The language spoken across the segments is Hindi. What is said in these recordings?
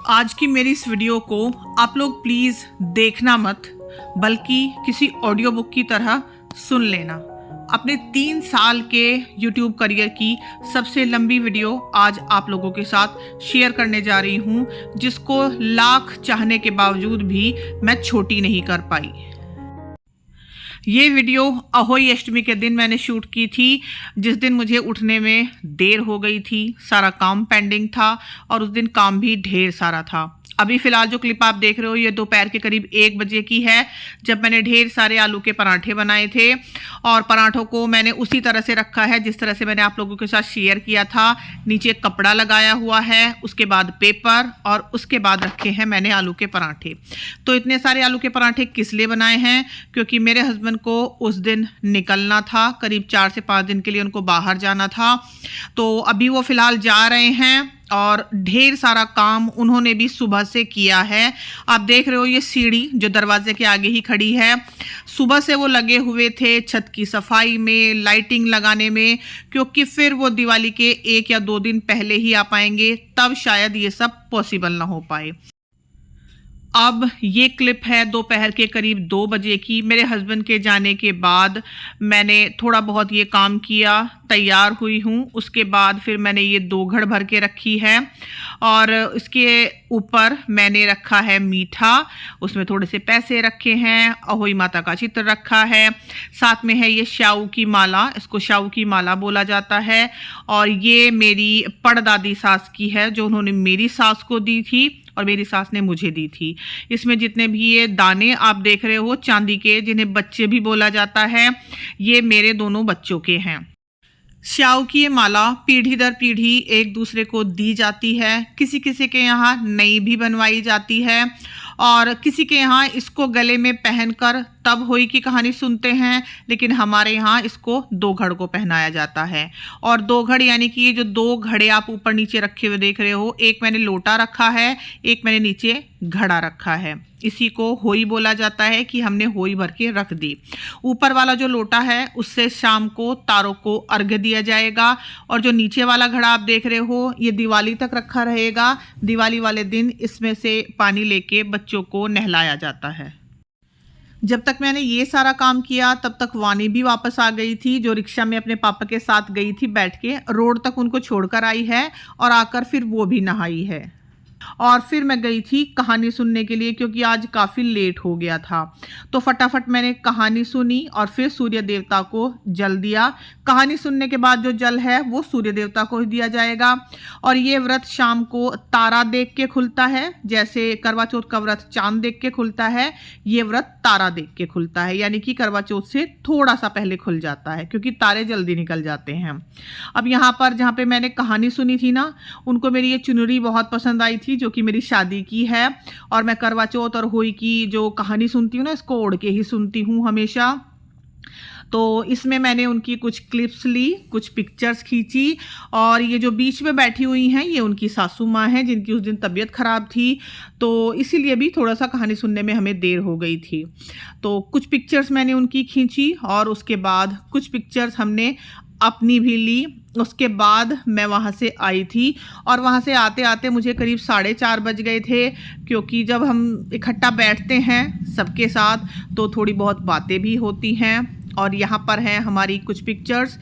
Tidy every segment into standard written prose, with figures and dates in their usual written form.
आज की मेरी इस वीडियो को आप लोग प्लीज़ देखना मत, बल्कि किसी ऑडियो बुक की तरह सुन लेना। अपने 3 साल के YouTube करियर की सबसे लंबी वीडियो आज आप लोगों के साथ शेयर करने जा रही हूँ, जिसको लाख चाहने के बावजूद भी मैं छोटी नहीं कर पाई। ये वीडियो अहोई अष्टमी के दिन मैंने शूट की थी, जिस दिन मुझे उठने में देर हो गई थी। सारा काम पेंडिंग था और उस दिन काम भी ढेर सारा था। अभी फ़िलहाल जो क्लिप आप देख रहे हो ये दोपहर के करीब 1 बजे की है, जब मैंने ढेर सारे आलू के पराठे बनाए थे। और पराठों को मैंने उसी तरह से रखा है जिस तरह से मैंने आप लोगों के साथ शेयर किया था। नीचे कपड़ा लगाया हुआ है, उसके बाद पेपर और उसके बाद रखे हैं मैंने आलू के पराठे। तो इतने सारे आलू के पराठे किस लिए बनाए हैं? क्योंकि मेरे हस्बैंड को उस दिन निकलना था, करीब 4 से 5 दिन के लिए उनको बाहर जाना था। तो अभी वो फ़िलहाल जा रहे हैं और ढेर सारा काम उन्होंने भी सुबह से किया है। आप देख रहे हो ये सीढ़ी जो दरवाजे के आगे ही खड़ी है, सुबह से वो लगे हुए थे छत की सफाई में, लाइटिंग लगाने में, क्योंकि फिर वो दिवाली के 1 या 2 दिन पहले ही आ पाएंगे, तब शायद ये सब पॉसिबल ना हो पाए। अब ये क्लिप है दोपहर के करीब 2 बजे की। मेरे हस्बैंड के जाने के बाद मैंने थोड़ा बहुत ये काम किया, तैयार हुई हूँ। उसके बाद फिर मैंने ये 2 घड़ भर के रखी है और इसके ऊपर मैंने रखा है मीठा, उसमें थोड़े से पैसे रखे हैं, अहोई माता का चित्र रखा है, साथ में है ये श्याऊ की माला, इसको श्याऊ की माला बोला जाता है। और ये मेरी पड़दादी सास की है, जो उन्होंने मेरी सास को दी थी और मेरी सास ने मुझे दी थी। इसमें जितने भी ये दाने आप देख रहे हो चांदी के, जिन्हें बच्चे भी बोला जाता है, ये मेरे दोनों बच्चों के हैं। श्याऊ की ये माला पीढ़ी दर पीढ़ी एक दूसरे को दी जाती है। किसी किसी के यहाँ नई भी बनवाई जाती है और किसी के यहाँ इसको गले में पहनकर तब होई की कहानी सुनते हैं, लेकिन हमारे यहाँ इसको 2 घड़ को पहनाया जाता है। और 2 घड़ यानी कि ये जो 2 घड़े आप ऊपर नीचे रखे हुए देख रहे हो, एक मैंने लोटा रखा है, एक मैंने नीचे घड़ा रखा है। इसी को होई बोला जाता है कि हमने होई भर के रख दी। ऊपर वाला जो लोटा है उससे शाम को तारों को अर्घ्य दिया जाएगा और जो नीचे वाला घड़ा आप देख रहे हो ये दिवाली तक रखा रहेगा। दिवाली वाले दिन इसमें से पानी लेके बच्चों को नहलाया जाता है। जब तक मैंने ये सारा काम किया तब तक वानी भी वापस आ गई थी, जो रिक्शा में अपने पापा के साथ गई थी, बैठ के रोड तक उनको छोड़कर आई है और आकर फिर वो भी नहाई है। और फिर मैं गई थी कहानी सुनने के लिए, क्योंकि आज काफ़ी लेट हो गया था। तो फटाफट मैंने कहानी सुनी और फिर सूर्य देवता को जल दिया। कहानी सुनने के बाद जो जल है वो सूर्य देवता को ही दिया जाएगा। और ये व्रत शाम को तारा देख के खुलता है, जैसे करवा चौथ का व्रत चांद देख के खुलता है, ये व्रत तारा देख के खुलता है, यानी कि करवा चौथ से थोड़ा सा पहले खुल जाता है, क्योंकि तारे जल्दी निकल जाते हैं। अब यहाँ पर जहाँ पे मैंने कहानी सुनी थी ना, उनको मेरी ये चुनरी बहुत पसंद आई थी, जो कि मेरी शादी की है। और मैं करवा चौथ और होई की जो कहानी सुनती हूँ ना, इसको ओढ़ के ही सुनती हूँ हमेशा। तो इसमें मैंने उनकी कुछ क्लिप्स ली, कुछ पिक्चर्स खींची। और ये जो बीच में बैठी हुई हैं ये उनकी सासू माँ हैं, जिनकी उस दिन तबीयत ख़राब थी, तो इसीलिए भी थोड़ा सा कहानी सुनने में हमें देर हो गई थी। तो कुछ पिक्चर्स मैंने उनकी खींची और उसके बाद कुछ पिक्चर्स हमने अपनी भी ली। उसके बाद मैं वहाँ से आई थी और वहाँ से आते आते मुझे करीब 4:30 बज गए थे, क्योंकि जब हम इकट्ठा बैठते हैं सबके साथ तो थोड़ी बहुत बातें भी होती हैं। और यहाँ पर हैं हमारी कुछ पिक्चर्स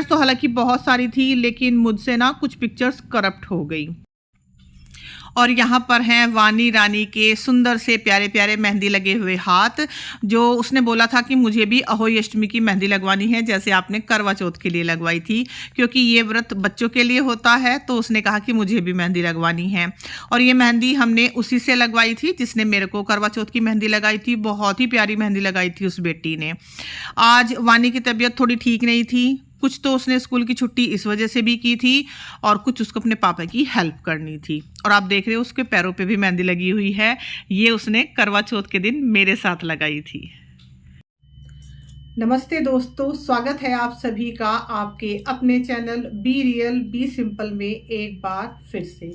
तो हालांकि बहुत सारी थी, लेकिन मुझसे ना कुछ पिक्चर्स करप्ट हो गई। और यहाँ पर हैं वानी रानी के सुंदर से प्यारे प्यारे मेहंदी लगे हुए हाथ, जो उसने बोला था कि मुझे भी अहोई अष्टमी की मेहंदी लगवानी है, जैसे आपने करवा चौथ के लिए लगवाई थी। क्योंकि ये व्रत बच्चों के लिए होता है तो उसने कहा कि मुझे भी मेहंदी लगवानी है। और ये मेहंदी हमने उसी से लगवाई थी जिसने मेरे को करवा चौथ की मेहंदी लगाई थी। बहुत ही प्यारी मेहंदी लगाई थी उस बेटी ने। आज वानी की तबीयत थोड़ी ठीक नहीं थी, कुछ तो उसने स्कूल की छुट्टी इस वजह से भी की थी और कुछ उसको अपने पापा की हेल्प करनी थी। और आप देख रहे हो उसके पैरों पे भी मेहंदी लगी हुई है, ये उसने करवा चौथ के दिन मेरे साथ लगाई थी। नमस्ते दोस्तों, स्वागत है आप सभी का आपके अपने channel be real be simple में एक बार फिर से।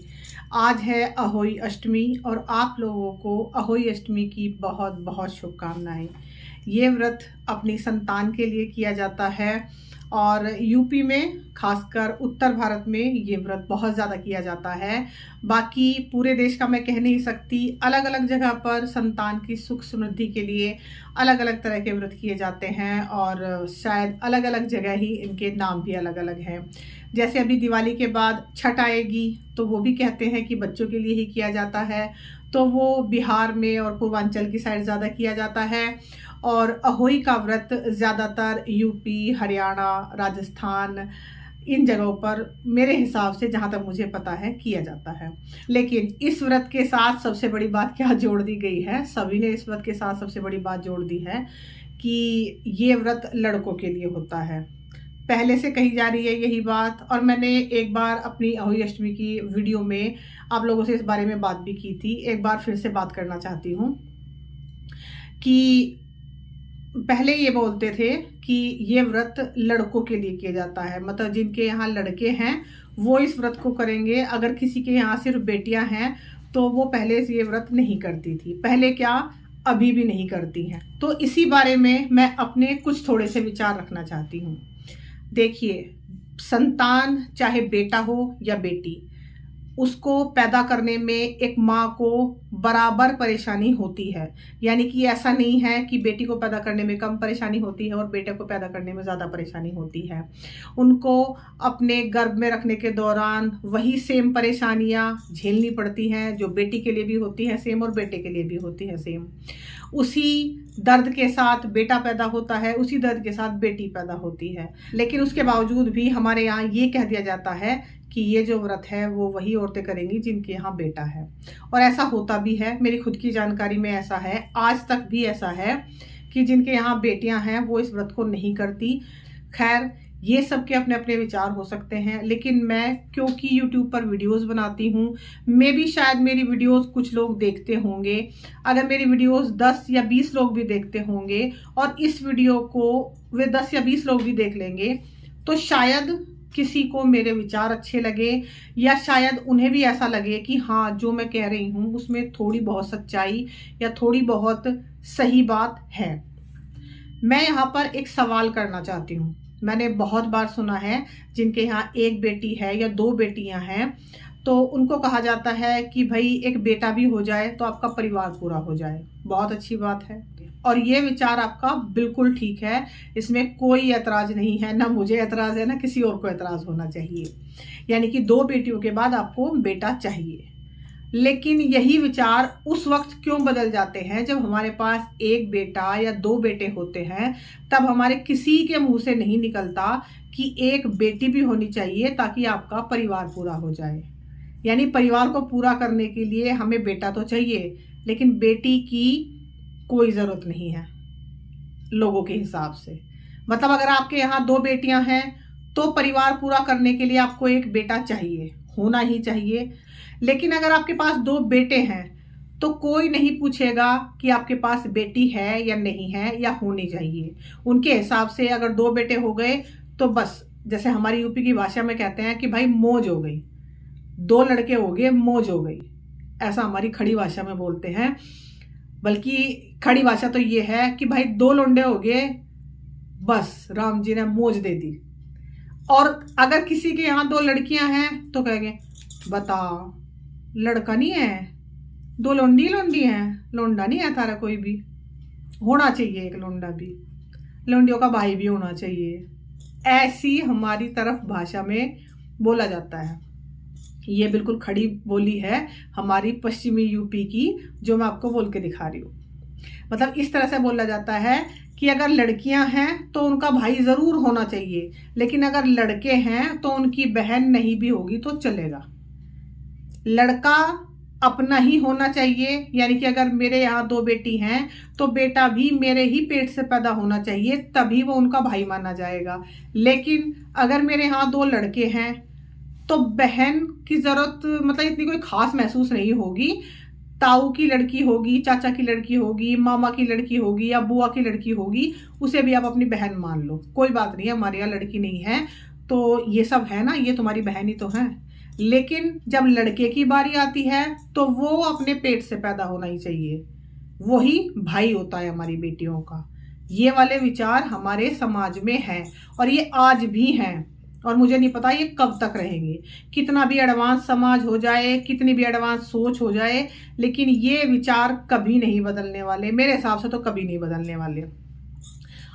आज है अहोई अष्टमी और आप लोगों को अहोई अष्टमी की बहुत बहुत शुभकामनाएं। ये व्रत अपनी संतान के लिए किया जाता है और यूपी में, खासकर उत्तर भारत में ये व्रत बहुत ज़्यादा किया जाता है। बाकी पूरे देश का मैं कह नहीं सकती। अलग अलग जगह पर संतान की सुख समृद्धि के लिए अलग अलग तरह के व्रत किए जाते हैं और शायद अलग अलग जगह ही इनके नाम भी अलग अलग हैं। जैसे अभी दिवाली के बाद छठ आएगी तो वो भी कहते हैं कि बच्चों के लिए ही किया जाता है, तो वो बिहार में और पूर्वांचल की साइड ज़्यादा किया जाता है। और अहोई का व्रत ज़्यादातर यूपी, हरियाणा, राजस्थान, इन जगहों पर मेरे हिसाब से जहाँ तक मुझे पता है किया जाता है। लेकिन इस व्रत के साथ सबसे बड़ी बात क्या जोड़ दी गई है, सभी ने इस व्रत के साथ सबसे बड़ी बात जोड़ दी है कि ये व्रत लड़कों के लिए होता है। पहले से कही जा रही है यही बात, और मैंने एक बार अपनी अहोई अष्टमी की वीडियो में आप लोगों से इस बारे में बात भी की थी। एक बार फिर से बात करना चाहती हूँ कि पहले ये बोलते थे कि ये व्रत लड़कों के लिए किया जाता है, मतलब जिनके यहाँ लड़के हैं वो इस व्रत को करेंगे। अगर किसी के यहाँ सिर्फ बेटियां हैं तो वो पहले से ये व्रत नहीं करती थी, पहले क्या अभी भी नहीं करती हैं। तो इसी बारे में मैं अपने कुछ थोड़े से विचार रखना चाहती हूँ। देखिए, संतान चाहे बेटा हो या बेटी, उसको पैदा करने में एक माँ को बराबर परेशानी होती है। यानी कि ऐसा नहीं है कि बेटी को पैदा करने में कम परेशानी होती है और बेटे को पैदा करने में ज़्यादा परेशानी होती है। उनको अपने गर्भ में रखने के दौरान वही सेम परेशानियाँ झेलनी पड़ती हैं जो बेटी के लिए भी होती है सेम और बेटे के लिए भी होती है सेम। उसी दर्द के साथ बेटा पैदा होता है, उसी दर्द के साथ बेटी पैदा होती है। लेकिन उसके बावजूद भी हमारे यहाँ ये कह दिया जाता है कि ये जो व्रत है वो वही औरतें करेंगी जिनके यहाँ बेटा है। और ऐसा होता भी है, मेरी खुद की जानकारी में ऐसा है, आज तक भी ऐसा है कि जिनके यहाँ बेटियां हैं वो इस व्रत को नहीं करती। खैर, ये सब के अपने अपने विचार हो सकते हैं, लेकिन मैं क्योंकि YouTube पर वीडियोस बनाती हूँ, मे भी शायद मेरी वीडियोस कुछ लोग देखते होंगे। अगर मेरी वीडियोस 10 या 20 लोग भी देखते होंगे और इस वीडियो को वे 10 या 20 लोग भी देख लेंगे तो शायद किसी को मेरे विचार अच्छे लगे, या शायद उन्हें भी ऐसा लगे कि हाँ, जो मैं कह रही हूँ उसमें थोड़ी बहुत सच्चाई या थोड़ी बहुत सही बात है। मैं यहाँ पर एक सवाल करना चाहती हूँ। मैंने बहुत बार सुना है जिनके यहाँ एक बेटी है या 2 बेटियां हैं तो उनको कहा जाता है कि भाई एक बेटा भी हो जाए तो आपका परिवार पूरा हो जाए। बहुत अच्छी बात है और ये विचार आपका बिल्कुल ठीक है, इसमें कोई एतराज नहीं है, ना मुझे एतराज है ना किसी और को एतराज होना चाहिए। यानी कि 2 बेटियों के बाद आपको बेटा चाहिए। लेकिन यही विचार उस वक्त क्यों बदल जाते हैं जब हमारे पास एक बेटा या 2 बेटे होते हैं। तब हमारे किसी के मुंह से नहीं निकलता कि एक बेटी भी होनी चाहिए ताकि आपका परिवार पूरा हो जाए। यानी परिवार को पूरा करने के लिए हमें बेटा तो चाहिए, लेकिन बेटी की कोई ज़रूरत नहीं है लोगों के हिसाब से। मतलब अगर आपके यहाँ 2 बेटियां हैं तो परिवार पूरा करने के लिए आपको एक बेटा चाहिए, होना ही चाहिए। लेकिन अगर आपके पास 2 बेटे हैं तो कोई नहीं पूछेगा कि आपके पास बेटी है या नहीं है या होनी चाहिए। उनके हिसाब से अगर 2 बेटे हो गए तो बस, जैसे हमारी यूपी की भाषा में कहते हैं कि भाई मौज हो गई, 2 लड़के हो गए मौज हो गई, ऐसा हमारी खड़ी भाषा में बोलते हैं। बल्कि खड़ी भाषा तो ये है कि भाई 2 लौंडे हो गए, बस राम जी ने मौज दे दी। और अगर किसी के यहाँ 2 लड़कियां हैं तो कहेंगे बता, लड़का नहीं है, 2 लोंडी हैं, लोंडा नहीं है थारा कोई भी, होना चाहिए एक लोंडा भी, लोंडियों का भाई भी होना चाहिए। ऐसी हमारी तरफ भाषा में बोला जाता है। ये बिल्कुल खड़ी बोली है हमारी पश्चिमी यूपी की, जो मैं आपको बोल के दिखा रही हूँ। मतलब इस तरह से बोला जाता है कि अगर लड़कियां हैं तो उनका भाई ज़रूर होना चाहिए, लेकिन अगर लड़के हैं तो उनकी बहन नहीं भी होगी तो चलेगा। लड़का अपना ही होना चाहिए, यानी कि अगर मेरे यहाँ 2 बेटी हैं तो बेटा भी मेरे ही पेट से पैदा होना चाहिए, तभी वो उनका भाई माना जाएगा। लेकिन अगर मेरे यहाँ 2 लड़के हैं तो बहन की ज़रूरत मतलब इतनी कोई खास महसूस नहीं होगी। ताऊ की लड़की होगी, चाचा की लड़की होगी, मामा की लड़की होगी या बुआ की लड़की होगी, उसे भी आप अपनी बहन मान लो, कोई बात नहीं है, हमारे यहाँ लड़की नहीं है तो ये सब है ना, ये तुम्हारी बहन ही तो है। लेकिन जब लड़के की बारी आती है तो वो अपने पेट से पैदा होना ही चाहिए, वही भाई होता है हमारी बेटियों का। ये वाले विचार हमारे समाज में हैं और ये आज भी हैं। और मुझे नहीं पता ये कब तक रहेंगे। कितना भी एडवांस समाज हो जाए, कितनी भी एडवांस सोच हो जाए, लेकिन ये विचार कभी नहीं बदलने वाले, मेरे हिसाब से तो कभी नहीं बदलने वाले।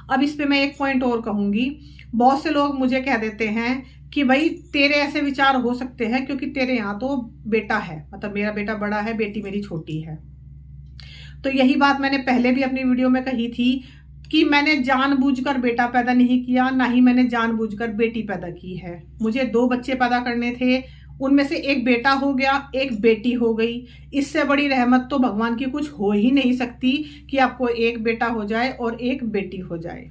अब इस पे मैं एक पॉइंट और कहूंगी। बहुत से लोग मुझे कह देते हैं कि भाई तेरे ऐसे विचार हो सकते हैं क्योंकि तेरे यहाँ तो बेटा है, मतलब मेरा बेटा बड़ा है, बेटी मेरी छोटी है। तो यही बात मैंने पहले भी अपनी वीडियो में कही थी कि मैंने जानबूझकर बेटा पैदा नहीं किया, ना ही मैंने जानबूझकर बेटी पैदा की है। मुझे 2 बच्चे पैदा करने थे, उनमें से एक बेटा हो गया, एक बेटी हो गई। इससे बड़ी रहमत तो भगवान की कुछ हो ही नहीं सकती कि आपको एक बेटा हो जाए और एक बेटी हो जाए।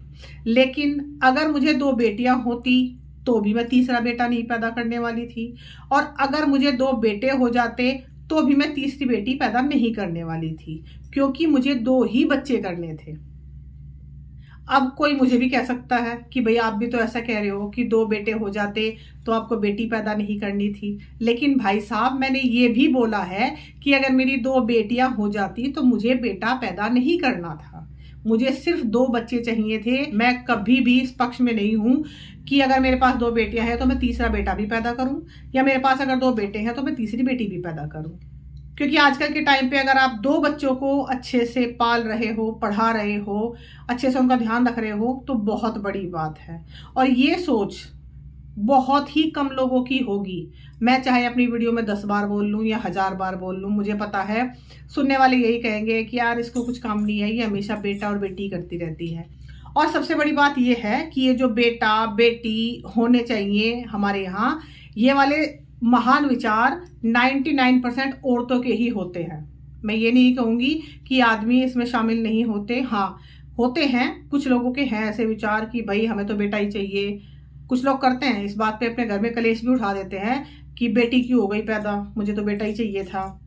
लेकिन अगर मुझे 2 बेटियां होती तो भी मैं तीसरा बेटा नहीं पैदा करने वाली थी, और अगर मुझे 2 बेटे हो जाते तो भी मैं तीसरी बेटी पैदा नहीं करने वाली थी, क्योंकि मुझे 2 ही बच्चे करने थे। अब कोई मुझे भी कह सकता है कि भाई आप भी तो ऐसा कह रहे हो कि 2 बेटे हो जाते तो आपको बेटी पैदा नहीं करनी थी। लेकिन भाई साहब, मैंने ये भी बोला है कि अगर मेरी 2 बेटियां हो जाती तो मुझे बेटा पैदा नहीं करना था, मुझे सिर्फ 2 बच्चे चाहिए थे। मैं कभी भी इस पक्ष में नहीं हूं कि अगर मेरे पास 2 बेटियां हैं तो मैं तीसरा बेटा भी पैदा करूं, या मेरे पास अगर 2 बेटे हैं तो मैं तीसरी बेटी भी पैदा करूं। क्योंकि आजकल के टाइम पे अगर आप 2 बच्चों को अच्छे से पाल रहे हो, पढ़ा रहे हो, अच्छे से उनका ध्यान रख रहे हो, तो बहुत बड़ी बात है। और ये सोच बहुत ही कम लोगों की होगी। मैं चाहे अपनी वीडियो में 10 बार बोल लूँ या 1000 बार बोल लूँ, मुझे पता है सुनने वाले यही कहेंगे कि यार इसको कुछ काम नहीं है, ये हमेशा बेटा और बेटी करती रहती है। और सबसे बड़ी बात ये है कि ये जो बेटा बेटी होने चाहिए हमारे यहाँ, ये वाले महान विचार 99% औरतों के ही होते हैं। मैं ये नहीं कहूंगी कि आदमी इसमें शामिल नहीं होते, हाँ होते हैं, कुछ लोगों के हैं ऐसे विचार कि भाई हमें तो बेटा ही चाहिए। कुछ लोग करते हैं इस बात पे अपने घर में कलेश भी उठा देते हैं कि बेटी क्यों हो गई पैदा, मुझे तो बेटा ही चाहिए था।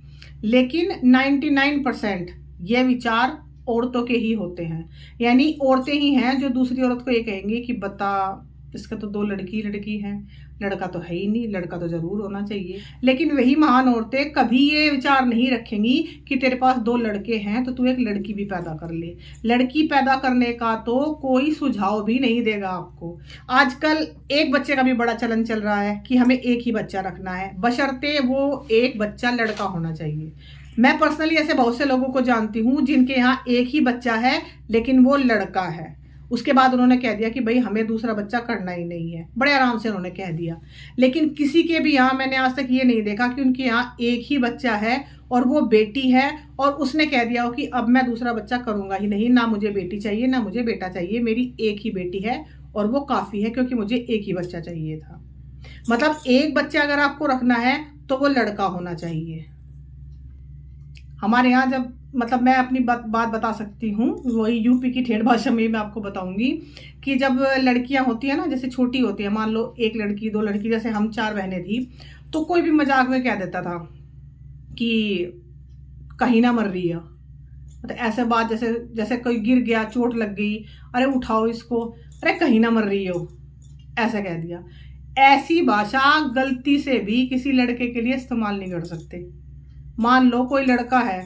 लेकिन 99% ये विचार औरतों के ही होते हैं। यानी औरतें ही हैं जो दूसरी औरत को ये कहेंगी कि बता इसका तो 2 लड़की हैं, लड़का तो है ही नहीं, लड़का तो जरूर होना चाहिए। लेकिन वही महान औरतें कभी ये विचार नहीं रखेंगी कि तेरे पास 2 लड़के हैं तो तू एक लड़की भी पैदा कर ले। लड़की पैदा करने का तो कोई सुझाव भी नहीं देगा आपको। आजकल एक बच्चे का भी बड़ा चलन चल रहा है कि हमें एक ही बच्चा रखना है, बशर्ते वो एक बच्चा लड़का होना चाहिए। मैं पर्सनली ऐसे बहुत से लोगों को जानती हूँ जिनके यहाँ एक ही बच्चा है लेकिन वो लड़का है। उसके बाद उन्होंने कह दिया कि भाई हमें दूसरा बच्चा करना ही नहीं है, बड़े आराम से उन्होंने कह दिया। लेकिन किसी के भी यहाँ मैंने आज तक ये नहीं देखा कि उनके यहाँ एक ही बच्चा है और वो बेटी है और उसने कह दिया हो कि अब मैं दूसरा बच्चा करूंगा ही नहीं, ना मुझे बेटी चाहिए ना मुझे बेटा चाहिए, मेरी एक ही बेटी है और वो काफ़ी है क्योंकि मुझे एक ही बच्चा चाहिए था। मतलब एक बच्चा अगर आपको रखना है तो वो लड़का होना चाहिए। हमारे यहाँ जब, मतलब मैं अपनी बात बता सकती हूँ, वही यूपी की ठेठ भाषा में मैं आपको बताऊंगी कि जब लड़कियां होती है ना, जैसे छोटी होती है, मान लो 1 लड़की 2 लड़की, जैसे हम 4 बहनें थी, तो कोई भी मजाक में कह देता था कि कहीं ना मर रही है। मतलब ऐसे बात, जैसे जैसे कोई गिर गया, चोट लग गई, अरे उठाओ इसको, अरे कहीं ना मर रही हो, ऐसा कह दिया। ऐसी भाषा गलती से भी किसी लड़के के लिए इस्तेमाल नहीं कर सकते। मान लो कोई लड़का है,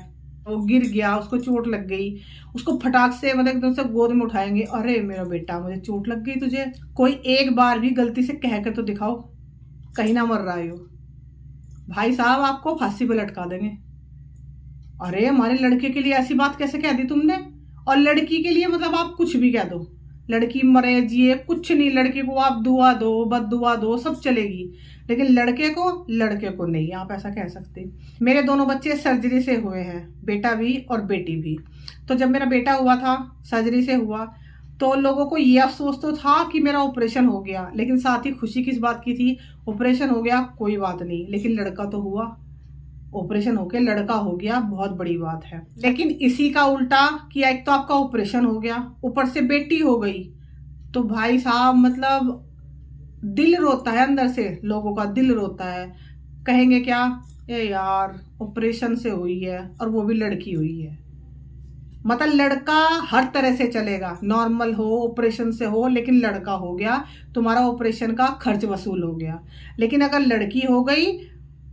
वो गिर गया, उसको चोट लग गई, उसको फटाक से मतलब एकदम से गोद में उठाएंगे, अरे मेरा बेटा मुझे चोट लग गई तुझे। कोई एक बार भी गलती से कह कर तो दिखाओ कहीं ना मर रहा हो, भाई साहब आपको फांसी पे लटका देंगे। अरे हमारे लड़के के लिए ऐसी बात कैसे कह दी तुमने? और लड़की के लिए मतलब आप कुछ भी कह दो, लड़की मरे जिए कुछ नहीं, लड़के को आप दुआ दो, बद दुआ दो, सब चलेगी, लेकिन लड़के को नहीं आप ऐसा कह सकते। मेरे दोनों बच्चे सर्जरी से हुए हैं, बेटा भी और बेटी भी। तो जब मेरा बेटा हुआ था, सर्जरी से हुआ, तो लोगों को ये अफसोस तो था कि मेरा ऑपरेशन हो गया, लेकिन साथ ही खुशी किस बात की थी, ऑपरेशन हो गया कोई बात नहीं, लेकिन लड़का तो हुआ, ऑपरेशन होके लड़का हो गया, बहुत बड़ी बात है। लेकिन इसी का उल्टा कि एक तो आपका ऑपरेशन हो गया, ऊपर से बेटी हो गई, तो भाई साहब मतलब दिल रोता है, अंदर से लोगों का दिल रोता है। कहेंगे क्या, ये यार ऑपरेशन से हुई है और वो भी लड़की हुई है। मतलब लड़का हर तरह से चलेगा, नॉर्मल हो ऑपरेशन से हो, लेकिन लड़का हो गया, तुम्हारा ऑपरेशन का खर्च वसूल हो गया। लेकिन अगर लड़की हो गई,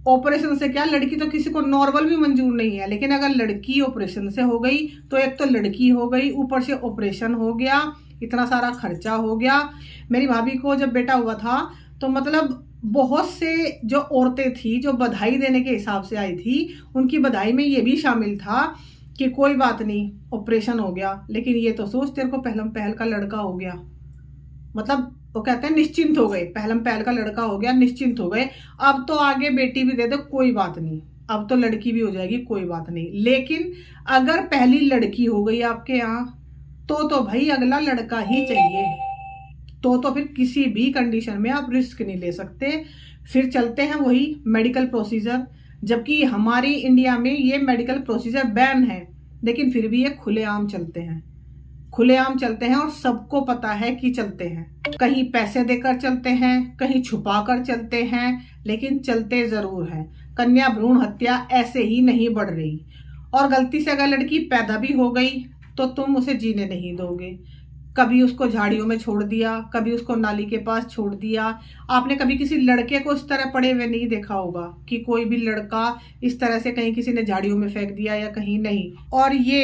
ऑपरेशन से क्या, लड़की तो किसी को नॉर्मल भी मंजूर नहीं है, लेकिन अगर लड़की ऑपरेशन से हो गई तो एक तो लड़की हो गई, ऊपर से ऑपरेशन हो गया, इतना सारा खर्चा हो गया। मेरी भाभी को जब बेटा हुआ था तो मतलब बहुत से जो औरतें थी जो बधाई देने के हिसाब से आई थी, उनकी बधाई में ये भी शामिल था कि कोई बात नहीं ऑपरेशन हो गया, लेकिन ये तो सोच तेरे को पहलम पहल का लड़का हो गया। मतलब वो कहते हैं निश्चिंत हो गए, पहलम पहल का लड़का हो गया, निश्चिंत हो गए, अब तो आगे बेटी भी दे दो कोई बात नहीं, अब तो लड़की भी हो जाएगी कोई बात नहीं। लेकिन अगर पहली लड़की हो गई आपके यहाँ तो भाई अगला लड़का ही चाहिए, तो फिर किसी भी कंडीशन में आप रिस्क नहीं ले सकते। फिर चलते हैं वही मेडिकल प्रोसीजर, जबकि हमारी इंडिया में ये मेडिकल प्रोसीजर बैन है, लेकिन फिर भी ये खुलेआम चलते हैं, खुलेआम चलते हैं और सबको पता है कि चलते हैं। कहीं पैसे देकर चलते हैं, कहीं छुपा कर चलते हैं, लेकिन चलते जरूर हैं। कन्या भ्रूण हत्या ऐसे ही नहीं बढ़ रही, और गलती से अगर लड़की पैदा भी हो गई तो तुम उसे जीने नहीं दोगे। कभी उसको झाड़ियों में छोड़ दिया, कभी उसको नाली के पास छोड़ दिया। आपने कभी किसी लड़के को इस तरह पड़े हुए नहीं देखा होगा कि कोई भी लड़का इस तरह से कहीं किसी ने झाड़ियों में फेंक दिया या कहीं नहीं। और ये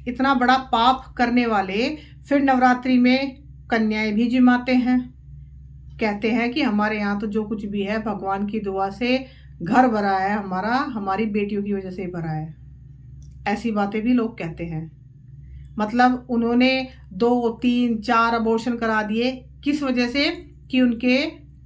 इतना बड़ा पाप करने वाले फिर नवरात्रि में कन्याएं भी जिमाते हैं, कहते हैं कि हमारे यहाँ तो जो कुछ भी है भगवान की दुआ से घर भरा है हमारा, हमारी बेटियों की वजह से ही भरा है। ऐसी बातें भी लोग कहते हैं। मतलब उन्होंने 2, 3, 4 अबॉर्शन करा दिए, किस वजह से? कि उनके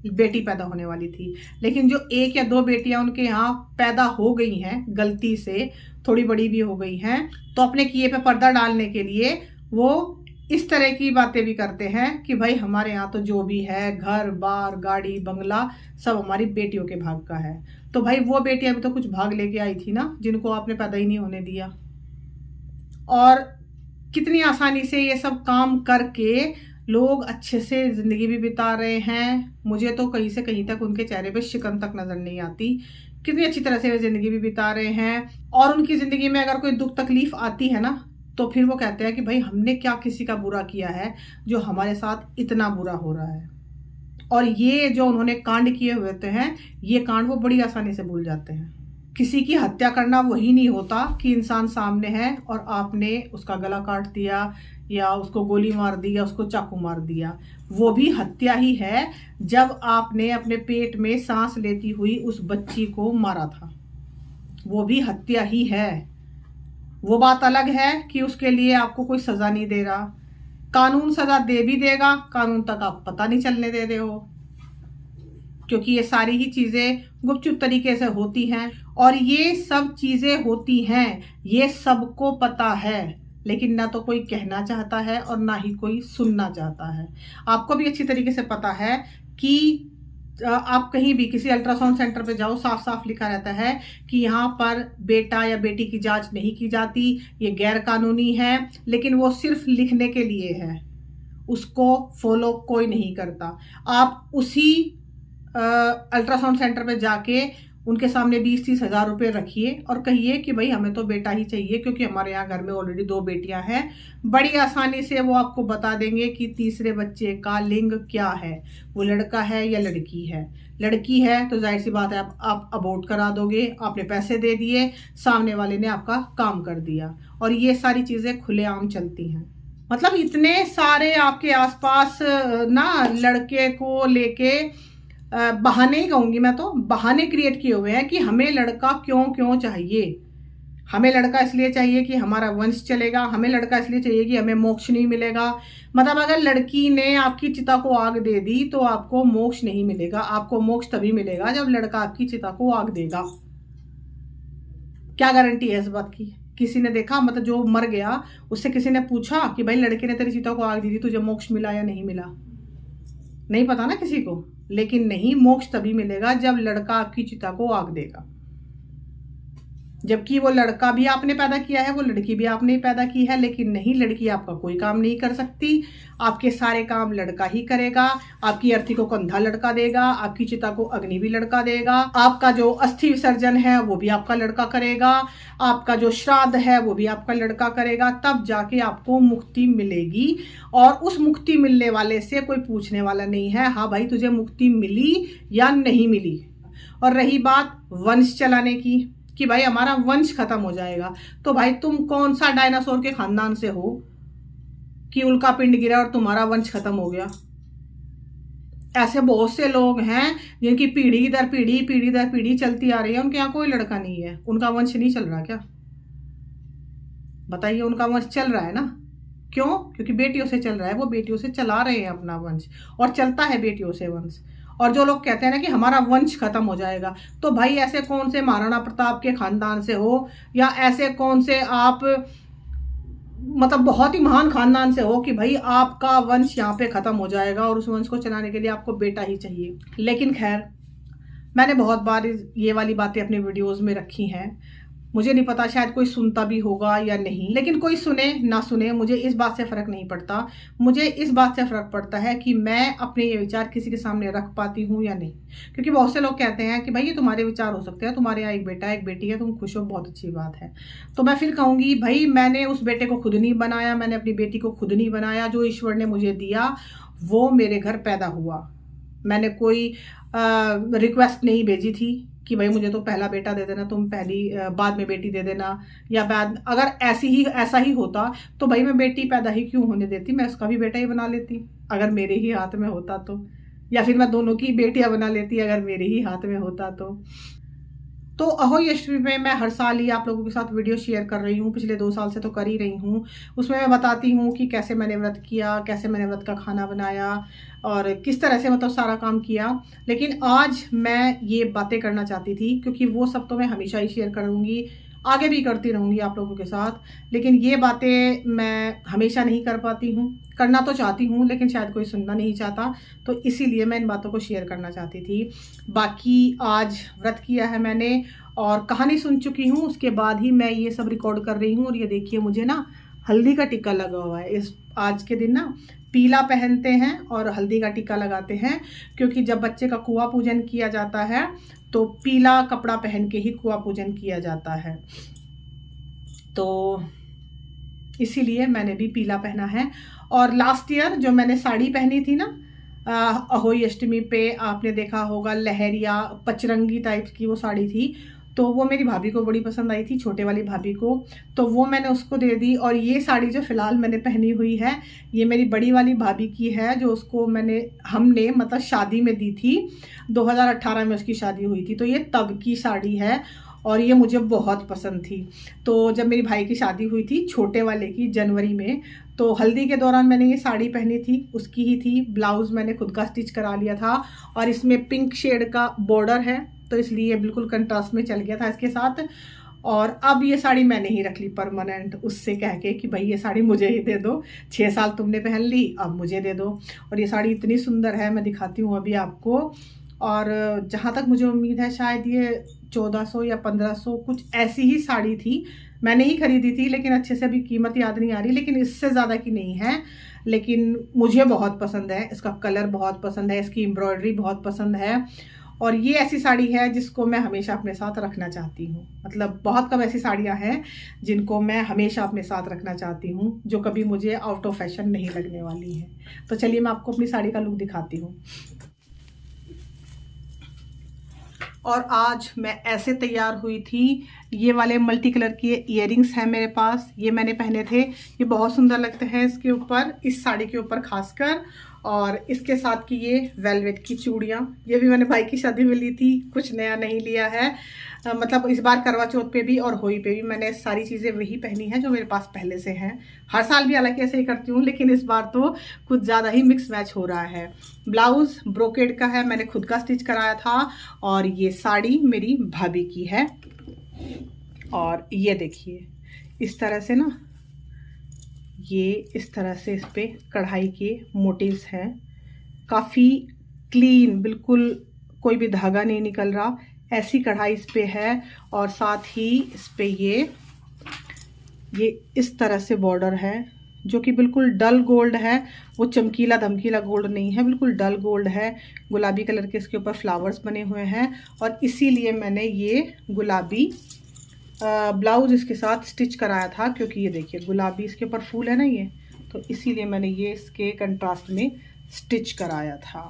बेटी पैदा होने वाली थी। लेकिन जो 1 या 2 बेटियां उनके यहाँ पैदा हो गई हैं, गलती से थोड़ी बड़ी भी हो गई हैं, तो अपने किए पे पर्दा डालने के लिए वो इस तरह की बातें भी करते हैं कि भाई हमारे यहाँ तो जो भी है घर बार गाड़ी बंगला सब हमारी बेटियों के भाग का है। तो भाई वो बेटियां भी तो कुछ भाग लेके आई थी ना, जिनको आपने पैदा ही नहीं होने दिया। और कितनी आसानी से ये सब काम करके लोग अच्छे से जिंदगी भी बिता रहे हैं। मुझे तो कहीं से कहीं तक उनके चेहरे पे शिकन तक नजर नहीं आती, कितनी अच्छी तरह से वे जिंदगी भी बिता रहे हैं। और उनकी जिंदगी में अगर कोई दुख तकलीफ आती है ना, तो फिर वो कहते हैं कि भाई हमने क्या किसी का बुरा किया है जो हमारे साथ इतना बुरा हो रहा है। और ये जो उन्होंने कांड किए हुए हैं, ये कांड वो बड़ी आसानी से भूल जाते हैं। किसी की हत्या करना वही नहीं होता कि इंसान सामने है और आपने उसका गला काट दिया या उसको गोली मार दी या उसको चाकू मार दिया। वो भी हत्या ही है जब आपने अपने पेट में सांस लेती हुई उस बच्ची को मारा था, वो भी हत्या ही है। वो बात अलग है कि उसके लिए आपको कोई सजा नहीं दे रहा, कानून सजा दे भी देगा, कानून तक आप पता नहीं चलने दे रहे हो, क्योंकि ये सारी ही चीजें गुपचुप तरीके से होती हैं। और ये सब चीजें होती हैं, ये सबको पता है, लेकिन ना तो कोई कहना चाहता है और ना ही कोई सुनना चाहता है। आपको भी अच्छी तरीके से पता है कि आप कहीं भी किसी अल्ट्रासाउंड सेंटर पे जाओ, साफ साफ लिखा रहता है कि यहाँ पर बेटा या बेटी की जांच नहीं की जाती, ये गैर कानूनी है। लेकिन वो सिर्फ लिखने के लिए है, उसको फॉलो कोई नहीं करता। आप उसी अल्ट्रासाउंड सेंटर पे जाके उनके सामने 20-30 हज़ार रुपये रखिए और कहिए कि भाई हमें तो बेटा ही चाहिए क्योंकि हमारे यहाँ घर में ऑलरेडी 2 बेटियां हैं। बड़ी आसानी से वो आपको बता देंगे कि तीसरे बच्चे का लिंग क्या है, वो लड़का है या लड़की है। लड़की है तो जाहिर सी बात है आप अबॉर्ट करा दोगे, आपने पैसे दे दिए, सामने वाले ने आपका काम कर दिया। और ये सारी चीज़ें खुलेआम चलती हैं। मतलब इतने सारे आपके आसपास ना लड़के को लेके बहाने ही कहूंगी मैं, तो बहाने क्रिएट किए हुए हैं कि हमें लड़का क्यों चाहिए। हमें लड़का इसलिए चाहिए कि हमारा वंश चलेगा, हमें लड़का इसलिए चाहिए कि हमें मोक्ष नहीं मिलेगा। मतलब अगर लड़की ने आपकी चिता को आग दे दी तो आपको मोक्ष नहीं मिलेगा, आपको मोक्ष तभी मिलेगा जब लड़का आपकी चिता को आग देगा। क्या गारंटी है इस बात की? किसी ने देखा? मतलब जो मर गया उससे किसी ने पूछा कि भाई लड़के ने तेरी चिता को आग दी थी, तुझे मोक्ष मिला या नहीं मिला? नहीं पता ना किसी को। लेकिन नहीं, मोक्ष तभी मिलेगा जब लड़का आपकी चिता को आग देगा। जबकि वो लड़का भी आपने पैदा किया है, वो लड़की भी आपने ही पैदा की है। लेकिन नहीं, लड़की आपका कोई काम नहीं कर सकती, आपके सारे काम लड़का ही करेगा। आपकी अर्थी को कंधा लड़का देगा, आपकी चिता को अग्नि भी लड़का देगा, आपका जो अस्थि विसर्जन है वो भी आपका लड़का करेगा, आपका जो श्राद्ध है वो भी आपका लड़का करेगा। तब जाके आपको मुक्ति मिलेगी। और उस मुक्ति मिलने वाले से कोई पूछने वाला नहीं है हाँ भाई तुझे मुक्ति मिली या नहीं मिली। और रही बात वंश चलाने की कि भाई हमारा वंश खत्म हो जाएगा, तो भाई तुम कौन सा डायनासोर के खानदान से हो कि उल्का पिंड गिरा और तुम्हारा वंश खत्म हो गया? ऐसे बहुत से लोग हैं जिनकी पीढ़ी दर पीढ़ी चलती आ रही है, उनके यहाँ कोई लड़का नहीं है। उनका वंश नहीं चल रहा क्या? बताइए, उनका वंश चल रहा है ना। क्यों? क्योंकि बेटियों से चल रहा है, वो बेटियों से चला रहे हैं अपना वंश, और चलता है बेटियों से वंश। और जो लोग कहते हैं ना कि हमारा वंश खत्म हो जाएगा, तो भाई ऐसे कौन से महाराणा प्रताप के खानदान से हो, या ऐसे कौन से आप मतलब बहुत ही महान खानदान से हो कि भाई आपका वंश यहाँ पे खत्म हो जाएगा और उस वंश को चलाने के लिए आपको बेटा ही चाहिए। लेकिन खैर, मैंने बहुत बार ये वाली बातें अपने वीडियोस में रखी हैं। मुझे नहीं पता शायद कोई सुनता भी होगा या नहीं, लेकिन कोई सुने ना सुने मुझे इस बात से फ़र्क नहीं पड़ता। मुझे इस बात से फ़र्क पड़ता है कि मैं अपने ये विचार किसी के सामने रख पाती हूँ या नहीं। क्योंकि बहुत से लोग कहते हैं कि भाई ये तुम्हारे विचार हो सकते हैं, तुम्हारे यहाँ एक बेटा एक बेटी है, तुम खुश हो, बहुत अच्छी बात है। तो मैं फिर कहूँगी भाई मैंने उस बेटे को खुद नहीं बनाया, मैंने अपनी बेटी को खुद नहीं बनाया। जो ईश्वर ने मुझे दिया वो मेरे घर पैदा हुआ। मैंने कोई रिक्वेस्ट नहीं भेजी थी कि भाई मुझे तो पहला बेटा दे देना, तुम बाद में बेटी दे देना, या बाद अगर ऐसा ही होता तो भाई मैं बेटी पैदा ही क्यों होने देती, मैं उसका भी बेटा ही बना लेती अगर मेरे ही हाथ में होता तो, या फिर मैं दोनों की बेटियां बना लेती अगर मेरे ही हाथ में होता तो अहोई अष्टमी में मैं हर साल ही आप लोगों के साथ वीडियो शेयर कर रही हूँ, पिछले 2 साल से तो कर ही रही हूँ। उसमें मैं बताती हूँ कि कैसे मैंने व्रत किया, कैसे मैंने व्रत का खाना बनाया और किस तरह से मतलब सारा काम किया। लेकिन आज मैं ये बातें करना चाहती थी क्योंकि वो सब तो मैं हमेशा ही शेयर करूँगी, आगे भी करती रहूँगी आप लोगों के साथ, लेकिन ये बातें मैं हमेशा नहीं कर पाती हूँ। करना तो चाहती हूँ लेकिन शायद कोई सुनना नहीं चाहता, तो इसीलिए मैं इन बातों को शेयर करना चाहती थी। बाकी आज व्रत किया है मैंने और कहानी सुन चुकी हूँ, उसके बाद ही मैं ये सब रिकॉर्ड कर रही हूँ। और ये देखिए मुझे ना हल्दी का टीका लगा हुआ है। इस आज के दिन ना पीला पहनते हैं और हल्दी का टीका लगाते हैं, क्योंकि जब बच्चे का कुआं पूजन किया जाता है तो पीला कपड़ा पहन के ही कुआं पूजन किया जाता है, तो इसीलिए मैंने भी पीला पहना है। और लास्ट ईयर जो मैंने साड़ी पहनी थी ना अहोई अष्टमी पे, आपने देखा होगा लहरिया पचरंगी टाइप की वो साड़ी थी, तो वो मेरी भाभी को बड़ी पसंद आई थी, छोटे वाली भाभी को, तो वो मैंने उसको दे दी। और ये साड़ी जो फ़िलहाल मैंने पहनी हुई है ये मेरी बड़ी वाली भाभी की है, जो उसको हमने मतलब शादी में दी थी, 2018 में उसकी शादी हुई थी, तो ये तब की साड़ी है और ये मुझे बहुत पसंद थी। तो जब मेरी भाई की शादी हुई थी छोटे वाले की जनवरी में, तो हल्दी के दौरान मैंने ये साड़ी पहनी थी, उसकी ही थी। ब्लाउज़ मैंने खुद का स्टिच करा लिया था और इसमें पिंक शेड का बॉर्डर है, तो इसलिए बिल्कुल कंट्रास्ट में चल गया था इसके साथ। और अब ये साड़ी मैंने ही रख ली परमानेंट, उससे कह के कि भाई ये साड़ी मुझे ही दे दो, 6 साल तुमने पहन ली अब मुझे दे दो। और ये साड़ी इतनी सुंदर है, मैं दिखाती हूँ अभी आपको। और जहाँ तक मुझे उम्मीद है शायद ये 1400 या 1500 कुछ ऐसी ही साड़ी थी, मैंने ही खरीदी थी, लेकिन अच्छे से अभी कीमत याद नहीं आ रही, लेकिन इससे ज़्यादा की नहीं है। लेकिन मुझे बहुत पसंद है, इसका कलर बहुत पसंद है, इसकी एम्ब्रॉयडरी बहुत पसंद है। और ये ऐसी साड़ी है जिसको मैं हमेशा अपने साथ रखना चाहती हूँ। मतलब बहुत कम ऐसी साड़ियाँ हैं जिनको मैं हमेशा अपने साथ रखना चाहती हूँ, जो कभी मुझे आउट ऑफ फैशन नहीं लगने वाली है। तो चलिए मैं आपको अपनी साड़ी का लुक दिखाती हूँ। और आज मैं ऐसे तैयार हुई थी, ये वाले मल्टी कलर के इयररिंग्स हैं मेरे पास, ये मैंने पहने थे, ये बहुत सुंदर लगते हैं इसके ऊपर, इस साड़ी के ऊपर खासकर। और इसके साथ की ये वेलवेट की चूड़ियाँ, ये भी मैंने भाई की शादी में ली थी, कुछ नया नहीं लिया है। मतलब इस बार करवा चौथ पे भी और होली पे भी मैंने सारी चीज़ें वही पहनी हैं जो मेरे पास पहले से हैं। हर साल भी हालांकि ऐसे ही करती हूँ, लेकिन इस बार तो कुछ ज़्यादा ही मिक्स मैच हो रहा है। ब्लाउज़ ब्रोकेड का है, मैंने खुद का स्टिच कराया था। और ये साड़ी मेरी भाभी की है। और ये देखिए इस तरह से ना, ये इस तरह से इस पे कढ़ाई के मोटिव्स हैं, काफ़ी क्लीन, बिल्कुल कोई भी धागा नहीं निकल रहा, ऐसी कढ़ाई इस पे है। और साथ ही इस पे ये इस तरह से बॉर्डर है, जो कि बिल्कुल डल गोल्ड है, वो चमकीला धमकीला गोल्ड नहीं है, बिल्कुल डल गोल्ड है। गुलाबी कलर के इसके ऊपर फ्लावर्स बने हुए हैं और इसीलिए मैंने ये गुलाबी ब्लाउज़ इसके साथ स्टिच कराया था, क्योंकि ये देखिए गुलाबी इसके ऊपर फूल है ना ये, तो इसीलिए मैंने ये इसके कंट्रास्ट में स्टिच कराया था।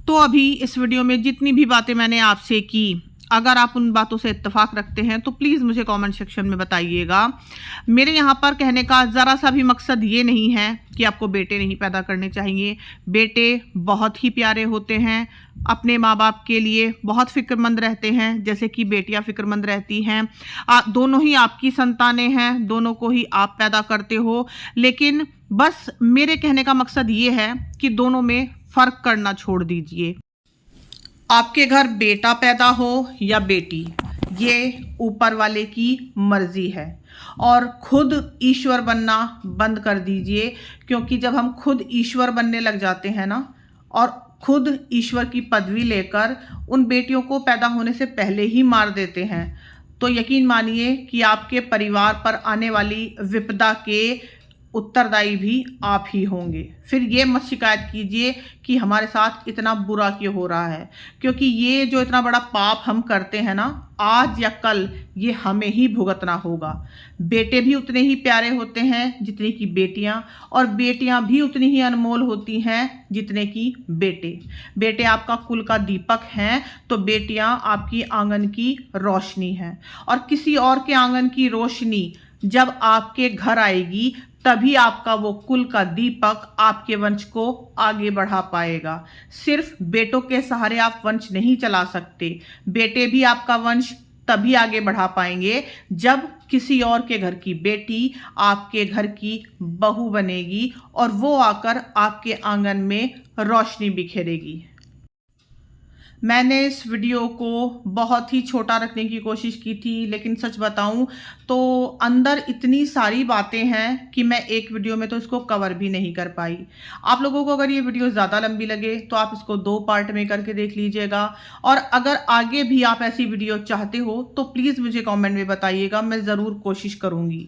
तो अभी इस वीडियो में जितनी भी बातें मैंने आपसे की, अगर आप उन बातों से इत्तेफाक रखते हैं तो प्लीज़ मुझे कमेंट सेक्शन में बताइएगा। मेरे यहाँ पर कहने का ज़रा सा भी मकसद ये नहीं है कि आपको बेटे नहीं पैदा करने चाहिए। बेटे बहुत ही प्यारे होते हैं, अपने माँ बाप के लिए बहुत फ़िक्रमंद रहते हैं, जैसे कि बेटियाँ फ़िक्रमंद रहती हैं। दोनों ही आपकी संतानें हैं, दोनों को ही आप पैदा करते हो। लेकिन बस मेरे कहने का मकसद ये है कि दोनों में फ़र्क करना छोड़ दीजिए। आपके घर बेटा पैदा हो या बेटी, ये ऊपर वाले की मर्जी है। और खुद ईश्वर बनना बंद कर दीजिए, क्योंकि जब हम खुद ईश्वर बनने लग जाते हैं ना, और खुद ईश्वर की पदवी लेकर उन बेटियों को पैदा होने से पहले ही मार देते हैं, तो यकीन मानिए कि आपके परिवार पर आने वाली विपदा के उत्तरदायी भी आप ही होंगे। फिर ये मत शिकायत कीजिए कि हमारे साथ इतना बुरा क्यों हो रहा है, क्योंकि ये जो इतना बड़ा पाप हम करते हैं ना, आज या कल ये हमें ही भुगतना होगा। बेटे भी उतने ही प्यारे होते हैं जितनी कि बेटियां, और बेटियां भी उतनी ही अनमोल होती हैं जितने कि बेटे। बेटे आपका कुल का दीपक हैं, तो बेटियां आपकी आंगन की रोशनी हैं। और किसी और के आंगन की रोशनी जब आपके घर आएगी, तभी आपका वो कुल का दीपक आपके वंश को आगे बढ़ा पाएगा। सिर्फ बेटों के सहारे आप वंश नहीं चला सकते। बेटे भी आपका वंश तभी आगे बढ़ा पाएंगे जब किसी और के घर की बेटी आपके घर की बहू बनेगी और वो आकर आपके आंगन में रोशनी बिखेरेगी। मैंने इस वीडियो को बहुत ही छोटा रखने की कोशिश की थी, लेकिन सच बताऊं तो अंदर इतनी सारी बातें हैं कि मैं एक वीडियो में तो इसको कवर भी नहीं कर पाई। आप लोगों को अगर ये वीडियो ज़्यादा लंबी लगे तो आप इसको 2 पार्ट में करके देख लीजिएगा। और अगर आगे भी आप ऐसी वीडियो चाहते हो तो प्लीज़ मुझे कॉमेंट में बताइएगा, मैं ज़रूर कोशिश करूँगी।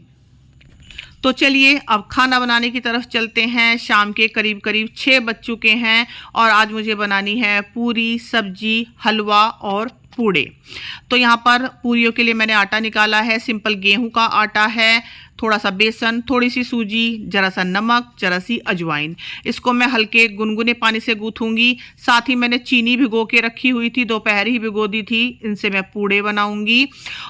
तो चलिए अब खाना बनाने की तरफ चलते हैं। शाम के करीब करीब 6 बज चुके हैं और आज मुझे बनानी है पूरी, सब्जी, हलवा और पूड़े। तो यहाँ पर पूरियों के लिए मैंने आटा निकाला है। सिंपल गेहूं का आटा है, थोड़ा सा बेसन, थोड़ी सी सूजी, जरा सा नमक, जरा सी अजवाइन। इसको मैं हल्के गुनगुने पानी से गूँथूंगी। साथ ही मैंने चीनी भिगो के रखी हुई थी, दोपहर ही भिगो दी थी। इनसे मैं पूड़े बनाऊंगी।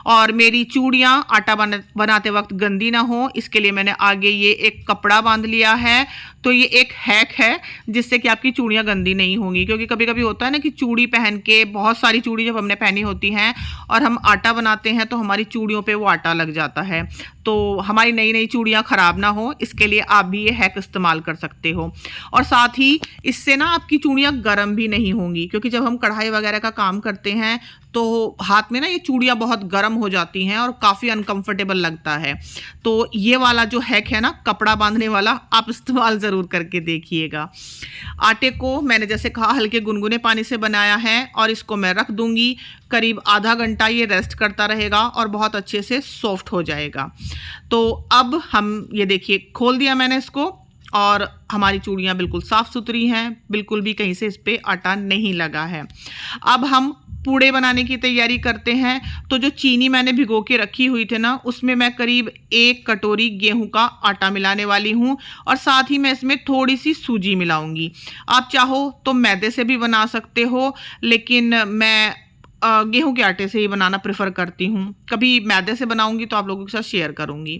और मेरी चूड़ियाँ आटा बनाते वक्त गंदी ना हो, इसके लिए मैंने आगे ये एक कपड़ा बांध लिया है। तो ये एक हैक है जिससे कि आपकी चूड़ियाँ गंदी नहीं होंगी, क्योंकि कभी कभी होता है ना कि चूड़ी पहन के, बहुत सारी चूड़ी जब हमने पहनी होती हैं और हम आटा बनाते हैं तो हमारी चूड़ियों पे वो आटा लग जाता है। तो हमारी नई नई चूड़ियाँ ख़राब ना हो, इसके लिए आप भी ये हैक इस्तेमाल कर सकते हो। और साथ ही इससे ना आपकी चूड़ियाँ गर्म भी नहीं होंगी, क्योंकि जब हम कढ़ाई वगैरह का काम करते हैं तो हाथ में ना ये चूड़ियाँ बहुत गर्म हो जाती हैं और काफ़ी अनकंफर्टेबल लगता है। तो ये वाला जो हैक है ना, कपड़ा बांधने वाला, आप इस्तेमाल ज़रूर करके देखिएगा। आटे को मैंने जैसे कहा हल्के गुनगुने पानी से बनाया है और इसको मैं रख दूंगी। करीब आधा घंटा ये रेस्ट करता रहेगा और बहुत अच्छे से सॉफ्ट हो जाएगा। तो अब हम ये देखिए, खोल दिया मैंने इसको और हमारी चूड़ियाँ बिल्कुल साफ़ सुथरी हैं, बिल्कुल भी कहीं से इस पर आटा नहीं लगा है। अब हम पूड़े बनाने की तैयारी करते हैं। तो जो चीनी मैंने भिगो के रखी हुई थी ना, उसमें मैं करीब 1 कटोरी गेहूं का आटा मिलाने वाली हूं और साथ ही मैं इसमें थोड़ी सी सूजी मिलाऊंगी। आप चाहो तो मैदे से भी बना सकते हो, लेकिन मैं गेहूं के आटे से ही बनाना प्रेफर करती हूँ। कभी मैदे से बनाऊंगी तो आप लोगों के साथ शेयर करूंगी।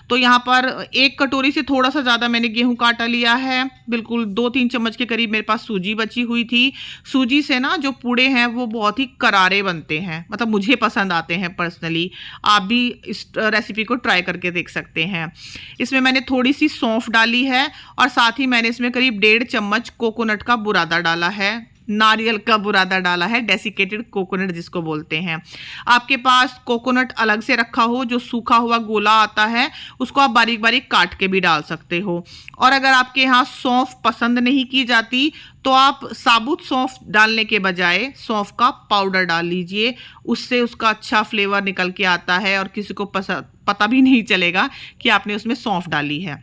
तो यहाँ पर 1 कटोरी से थोड़ा सा ज़्यादा मैंने गेहूं का आटा लिया है। बिल्कुल 2-3 चम्मच के करीब मेरे पास सूजी बची हुई थी। सूजी से ना जो पूड़े हैं वो बहुत ही करारे बनते हैं, मतलब मुझे पसंद आते हैं पर्सनली। आप भी इस रेसिपी को ट्राई करके देख सकते हैं। इसमें मैंने थोड़ी सी सौंफ डाली है और साथ ही मैंने इसमें करीब 1.5 चम्मच कोकोनट का बुरादा डाला है, नारियल का बुरादा डाला है, डेसिकेटेड कोकोनट जिसको बोलते हैं। आपके पास कोकोनट अलग से रखा हो, जो सूखा हुआ गोला आता है, उसको आप बारीक बारीक काट के भी डाल सकते हो। और अगर आपके यहाँ सौंफ पसंद नहीं की जाती तो आप साबुत सौंफ डालने के बजाय सौंफ का पाउडर डाल लीजिए, उससे उसका अच्छा फ्लेवर निकल के आता है और किसी को पता भी नहीं चलेगा कि आपने उसमें सौंफ डाली है।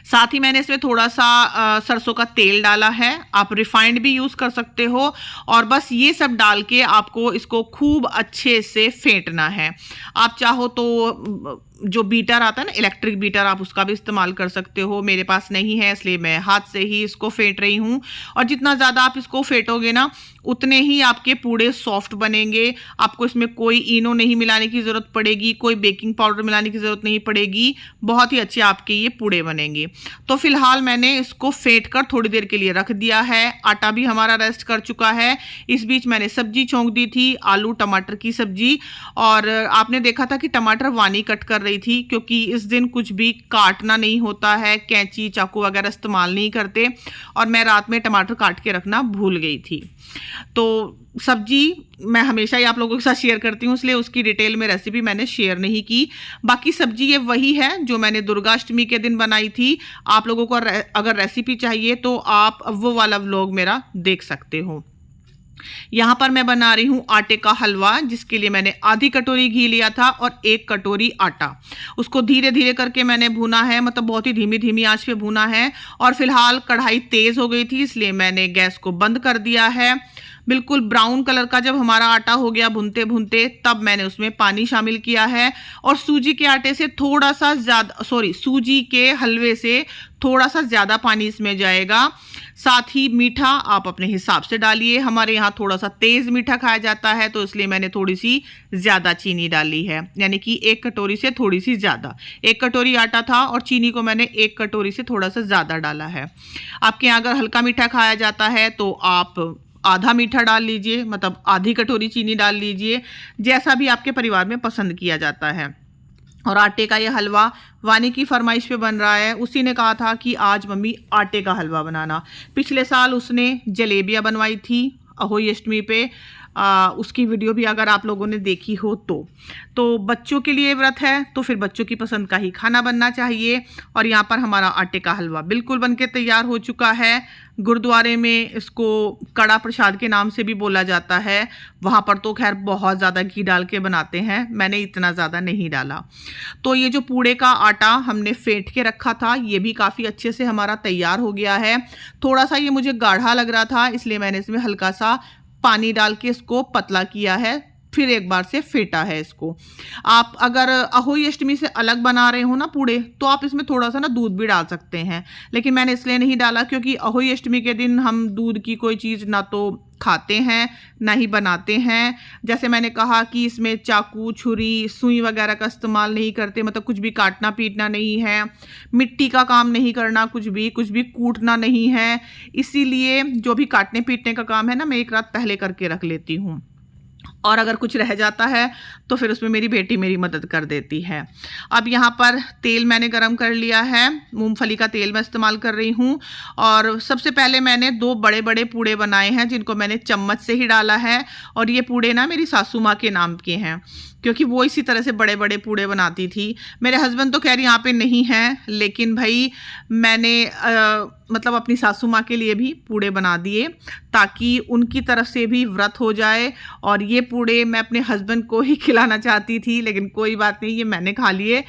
साथ ही मैंने इसमें थोड़ा सा सरसों का तेल डाला है, आप रिफाइंड भी यूज़ कर सकते हो। और बस ये सब डाल के आपको इसको खूब अच्छे से फेंटना है। आप चाहो तो जो बीटर आता है ना, इलेक्ट्रिक बीटर, आप उसका भी इस्तेमाल कर सकते हो। मेरे पास नहीं है इसलिए मैं हाथ से ही इसको फेंट रही हूँ। और जितना ज़्यादा आप इसको फेंटोगे ना उतने ही आपके पूड़े सॉफ्ट बनेंगे। आपको इसमें कोई इनो नहीं मिलाने की ज़रूरत पड़ेगी, कोई बेकिंग पाउडर मिलाने की ज़रूरत नहीं पड़ेगी। बहुत ही अच्छे आपके ये पूड़े बनेंगे। तो फिलहाल मैंने इसको फेंट कर थोड़ी देर के लिए रख दिया है। आटा भी हमारा रेस्ट कर चुका है। इस बीच मैंने सब्जी छौंक दी थी, आलू टमाटर की सब्जी। और आपने देखा था कि टमाटर वानी कट कर रही थी, क्योंकि इस दिन कुछ भी काटना नहीं होता है, कैंची चाकू वगैरह इस्तेमाल नहीं करते। और मैं रात में टमाटर काट के रखना भूल गई थी। तो सब्जी मैं हमेशा ही आप लोगों के साथ शेयर करती हूँ, इसलिए उसकी डिटेल में रेसिपी मैंने शेयर नहीं की। बाकी सब्जी ये वही है जो मैंने दुर्गाष्टमी के दिन बनाई थी। आप लोगों को अगर रेसिपी चाहिए तो आप वो वाला व्लॉग मेरा देख सकते हो। यहाँ पर मैं बना रही हूँ आटे का हलवा, जिसके लिए मैंने आधी कटोरी घी लिया था और 1 कटोरी आटा। उसको धीरे धीरे करके मैंने भूना है, मतलब बहुत ही धीमी धीमी आंच पे भूना है। और फिलहाल कढ़ाई तेज हो गई थी, इसलिए मैंने गैस को बंद कर दिया है। बिल्कुल ब्राउन कलर का जब हमारा आटा हो गया भूनते भूनते, तब मैंने उसमें पानी शामिल किया है। और सूजी के आटे से थोड़ा सा ज़्यादा, सूजी के हलवे से थोड़ा सा ज़्यादा पानी इसमें जाएगा। साथ ही मीठा आप अपने हिसाब से डालिए। हमारे यहाँ थोड़ा सा तेज़ मीठा खाया जाता है, तो इसलिए मैंने थोड़ी सी ज़्यादा चीनी डाली है, यानी कि 1 कटोरी से थोड़ी सी ज़्यादा। 1 कटोरी आटा था और चीनी को मैंने 1 कटोरी से थोड़ा सा ज़्यादा डाला है। आपके यहाँ अगर हल्का मीठा खाया जाता है तो आप आधा मीठा डाल लीजिए, मतलब आधी कटोरी चीनी डाल लीजिए, जैसा भी आपके परिवार में पसंद किया जाता है। और आटे का ये हलवा वानी की फरमाइश पे बन रहा है। उसी ने कहा था कि आज मम्मी आटे का हलवा बनाना। पिछले साल उसने जलेबियाँ बनवाई थी अहोई अष्टमी पे। उसकी वीडियो भी अगर आप लोगों ने देखी हो तो बच्चों के लिए व्रत है तो फिर बच्चों की पसंद का ही खाना बनना चाहिए। और यहाँ पर हमारा आटे का हलवा बिल्कुल बनके तैयार हो चुका है। गुरुद्वारे में इसको कड़ा प्रसाद के नाम से भी बोला जाता है। वहाँ पर तो खैर बहुत ज़्यादा घी डाल के बनाते हैं, मैंने इतना ज़्यादा नहीं डाला। तो ये जो पूड़े का आटा हमने फेंट के रखा था, ये भी काफ़ी अच्छे से हमारा तैयार हो गया है। थोड़ा सा ये मुझे गाढ़ा लग रहा था, इसलिए मैंने इसमें हल्का सा पानी डाल के इसको पतला किया है, फिर एक बार से फेंटा है इसको। आप अगर अहोई अष्टमी से अलग बना रहे हो ना पूड़े, तो आप इसमें थोड़ा सा ना दूध भी डाल सकते हैं, लेकिन मैंने इसलिए नहीं डाला क्योंकि अहोई अष्टमी के दिन हम दूध की कोई चीज़ ना तो खाते हैं ना ही बनाते हैं। जैसे मैंने कहा कि इसमें चाकू छुरी सुई वगैरह का इस्तेमाल नहीं करते, मतलब कुछ भी काटना पीटना नहीं है, मिट्टी का काम नहीं करना, कुछ भी कूटना नहीं है। इसीलिए जो भी काटने पीटने का काम है ना, मैं एक रात पहले करके रख लेती हूँ। और अगर कुछ रह जाता है तो फिर उसमें मेरी बेटी मेरी मदद कर देती है। अब यहाँ पर तेल मैंने गरम कर लिया है, मूंगफली का तेल मैं इस्तेमाल कर रही हूँ। और सबसे पहले मैंने 2 बड़े बड़े पूड़े बनाए हैं, जिनको मैंने चम्मच से ही डाला है। और ये पूड़े ना मेरी सासू माँ के नाम के हैं, क्योंकि वो इसी तरह से बड़े बड़े पूड़े बनाती थी। मेरे हस्बैंड तो खैर यहाँ पे नहीं हैं, लेकिन भाई मैंने मतलब अपनी सासू माँ के लिए भी पूड़े बना दिए, ताकि उनकी तरफ से भी व्रत हो जाए। और ये पूड़े मैं अपने हस्बैंड को ही खिलाना चाहती थी, लेकिन कोई बात नहीं, ये मैंने खा लिए।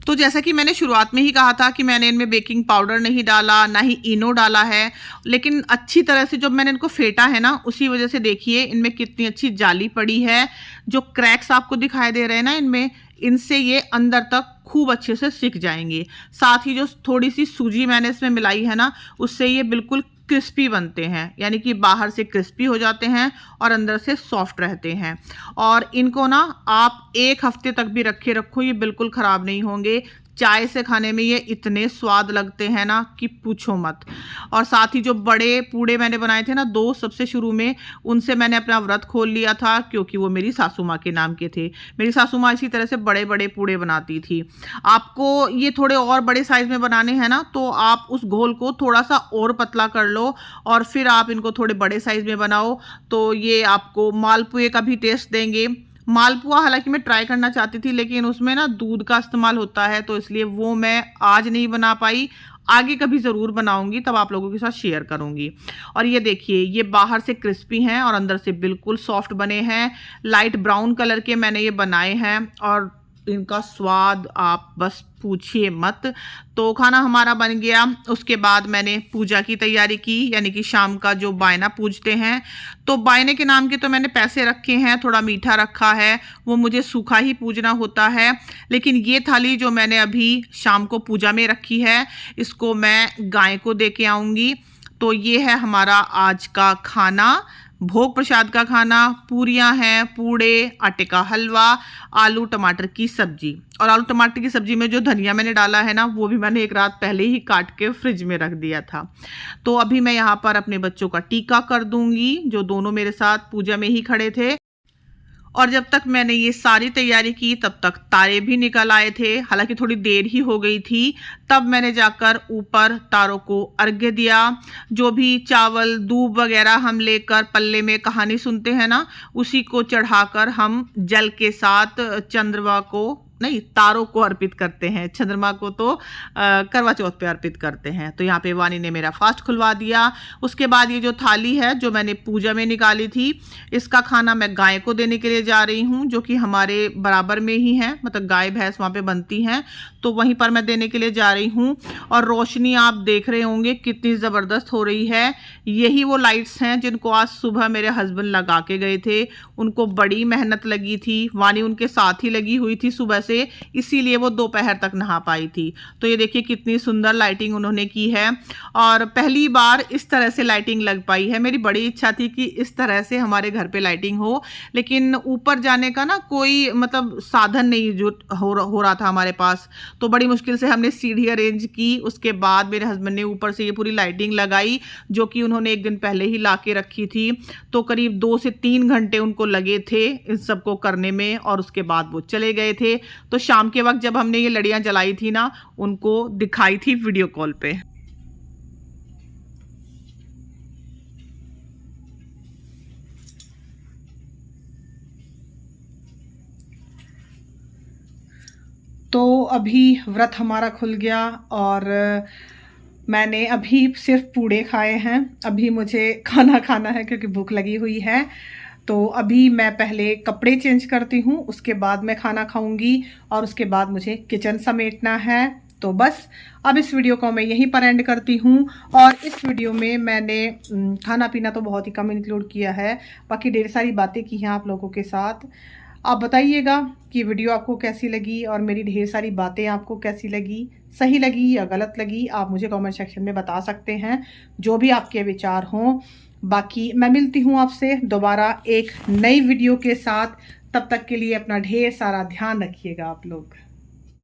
तो जैसा कि मैंने शुरुआत में ही कहा था कि मैंने इनमें बेकिंग पाउडर नहीं डाला, ना ही इनो डाला है, लेकिन अच्छी तरह से जब मैंने इनको फेंटा है ना, उसी वजह से देखिए इनमें कितनी अच्छी जाली पड़ी है। जो क्रैक्स आपको दिखाई दे रहे हैं ना इनमें, इनसे ये अंदर तक खूब अच्छे से सिक जाएंगे। साथ ही जो थोड़ी सी सूजी मैंने इसमें मिलाई है ना, उससे ये बिल्कुल क्रिस्पी बनते हैं, यानी कि बाहर से क्रिस्पी हो जाते हैं और अंदर से सॉफ्ट रहते हैं। और इनको ना आप 1 हफ्ते तक भी रखे रखो, ये बिल्कुल ख़राब नहीं होंगे। चाय से खाने में ये इतने स्वाद लगते हैं ना कि पूछो मत। और साथ ही जो बड़े पूड़े मैंने बनाए थे ना 2 सबसे शुरू में, उनसे मैंने अपना व्रत खोल लिया था, क्योंकि वो मेरी सासू माँ के नाम के थे। मेरी सासू माँ इसी तरह से बड़े बड़े पूड़े बनाती थी। आपको ये थोड़े और बड़े साइज़ में बनाने हैं ना, तो आप उस घोल को थोड़ा सा और पतला कर लो और फिर आप इनको थोड़े बड़े साइज़ में बनाओ, तो ये आपको मालपुए का भी टेस्ट देंगे। मालपुआ हालांकि मैं ट्राई करना चाहती थी, लेकिन उसमें ना दूध का इस्तेमाल होता है, तो इसलिए वो मैं आज नहीं बना पाई। आगे कभी ज़रूर बनाऊंगी, तब आप लोगों के साथ शेयर करूंगी। और ये देखिए, ये बाहर से क्रिस्पी हैं और अंदर से बिल्कुल सॉफ्ट बने हैं। लाइट ब्राउन कलर के मैंने ये बनाए हैं। और इनका स्वाद आप बस पूछिए मत। तो खाना हमारा बन गया। उसके बाद मैंने पूजा की तैयारी की, यानी कि शाम का जो बायना पूजते हैं। तो बायने के नाम के तो मैंने पैसे रखे हैं, थोड़ा मीठा रखा है, वो मुझे सूखा ही पूजना होता है। लेकिन ये थाली जो मैंने अभी शाम को पूजा में रखी है, इसको मैं गाय को दे के आऊँगी। तो ये है हमारा आज का खाना, भोग प्रसाद का खाना। पूरियां हैं, पूड़े, आटे का हलवा, आलू टमाटर की सब्जी। और आलू टमाटर की सब्जी में जो धनिया मैंने डाला है ना, वो भी मैंने एक रात पहले ही काट के फ्रिज में रख दिया था। तो अभी मैं यहाँ पर अपने बच्चों का टीका कर दूंगी, जो दोनों मेरे साथ पूजा में ही खड़े थे। और जब तक मैंने ये सारी तैयारी की तब तक तारे भी निकल आए थे। हालांकि थोड़ी देर ही हो गई थी। तब मैंने जाकर ऊपर तारों को अर्घ्य दिया। जो भी चावल दूब वगैरह हम लेकर पल्ले में कहानी सुनते हैं ना, उसी को चढ़ाकर हम जल के साथ चंद्रमा को नहीं, तारों को अर्पित करते हैं। चंद्रमा को तो करवा चौथ पे अर्पित करते हैं। तो यहाँ पे वानी ने मेरा फास्ट खुलवा दिया। उसके बाद ये जो थाली है जो मैंने पूजा में निकाली थी, इसका खाना मैं गाय को देने के लिए जा रही हूँ, जो कि हमारे बराबर में ही है, मतलब गाय भैंस वहाँ पे बनती हैं, तो वहीं पर मैं देने के लिए जा रही हूँ। और रोशनी आप देख रहे होंगे कितनी ज़बरदस्त हो रही है। यही वो लाइट्स हैं जिनको आज सुबह मेरे हस्बैंड लगा के गए थे। उनको बड़ी मेहनत लगी थी, वानी उनके साथ ही लगी हुई थी सुबह से, इसीलिए वो दोपहर तक नहा पाई थी। तो ये देखिए कितनी सुंदर लाइटिंग उन्होंने की है, और पहली बार इस तरह से लाइटिंग लग पाई है। मेरी बड़ी इच्छा थी कि इस तरह से हमारे घर पे लाइटिंग हो, लेकिन ऊपर जाने का ना कोई मतलब साधन नहीं जो हो रहा था हमारे पास। तो बड़ी मुश्किल से हमने सीढ़ी अरेंज की। उसके बाद मेरे हस्बैंड ने ऊपर से ये पूरी लाइटिंग लगाई, जो कि उन्होंने एक दिन पहले ही ला के रखी थी। तो करीब 2 से 3 घंटे उनको लगे थे इन सबको करने में, और उसके बाद वो चले गए थे। तो शाम के वक्त जब हमने ये लड़ियां जलाई थी ना, उनको दिखाई थी वीडियो कॉल पे। तो अभी व्रत हमारा खुल गया, और मैंने अभी सिर्फ पूड़े खाए हैं। अभी मुझे खाना खाना है क्योंकि भूख लगी हुई है। तो अभी मैं पहले कपड़े चेंज करती हूँ, उसके बाद मैं खाना खाऊंगी, और उसके बाद मुझे किचन समेटना है। तो बस अब इस वीडियो को मैं यहीं पर एंड करती हूँ। और इस वीडियो में मैंने खाना पीना तो बहुत ही कम इंक्लूड किया है, बाकी ढेर सारी बातें की हैं आप लोगों के साथ। आप बताइएगा कि वीडियो आपको कैसी लगी, और मेरी ढेर सारी बातें आपको कैसी लगी, सही लगी या गलत लगी, आप मुझे कमेंट सेक्शन में बता सकते हैं, जो भी आपके विचार हों। बाकी मैं मिलती हूँ आपसे दोबारा एक नई वीडियो के साथ। तब तक के लिए अपना ढेर सारा ध्यान रखिएगा आप लोग।